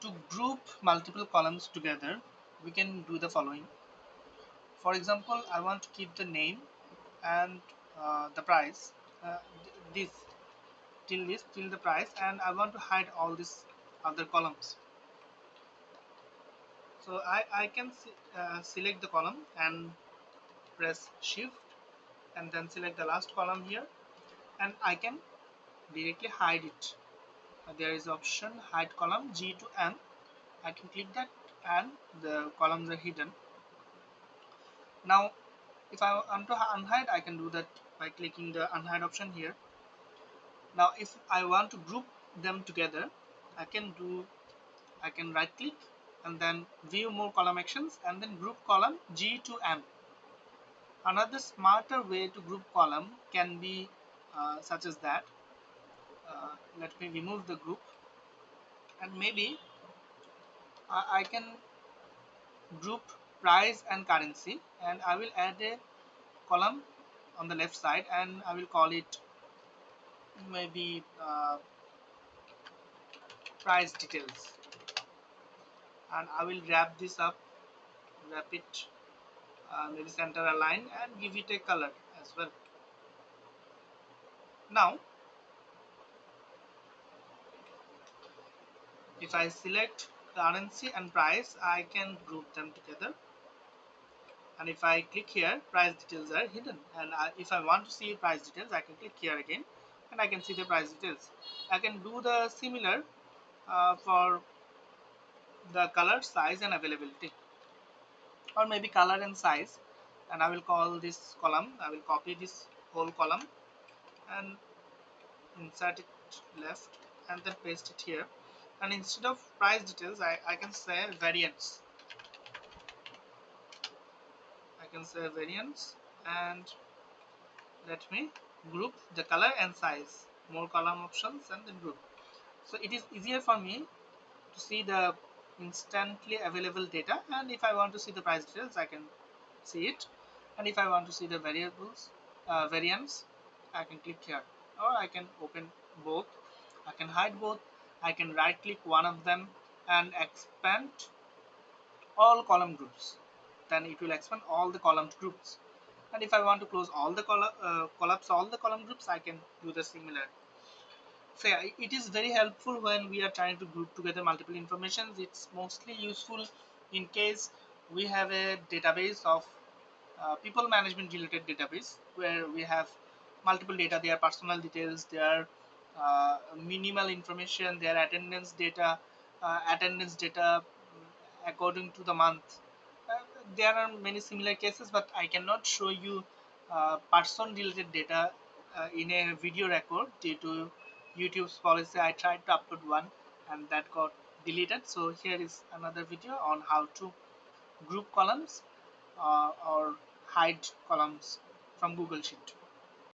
To group multiple columns together, we can do the following. For example, I want to keep the name and the price, this till the price, and I want to hide all these other columns. So I can select the column and press shift and then select the last column here, and I can directly hide it. There is option hide column G to M. I can click that and the columns are hidden. Now if I want to unhide, I can do that by clicking the unhide option here. Now if I want to group them together, I can right click and then view more column actions and then group column G to M. Another smarter way to group column can be such as that. Let me remove the group, and maybe I can group price and currency, and I will add a column on the left side and I will call it maybe price details, and I will wrap this up, wrap it maybe center align and give it a color as well. Now if I select currency and price, I can group them together, and if I click here, price details are hidden, and if I want to see price details, I can click here again and I can see the price details. I can do the similar for the color, size and availability, or maybe color and size, and I will call this column, I will copy this whole column and insert it left and then paste it here, and instead of price details, I can say variance. I can say variance and let me group the color and size, more column options and then group. So it is easier for me to see the instantly available data, and if I want to see the price details, I can see it, and if I want to see the variables variance, I can click here, or I can open both, I can hide both, I can right click one of them and expand all column groups, then it will expand all the column groups, and if I want to close all the collapse all the column groups, I can do the similar. So yeah, it is very helpful when we are trying to group together multiple informations. It's mostly useful in case we have a database of people management related database where we have multiple data, their personal details, their minimal information, their attendance data according to the month. Uh, there are many similar cases, but I cannot show you person related data in a video record due to YouTube's policy. I tried to upload one and that got deleted. So here is another video on how to group columns or hide columns from Google Sheet.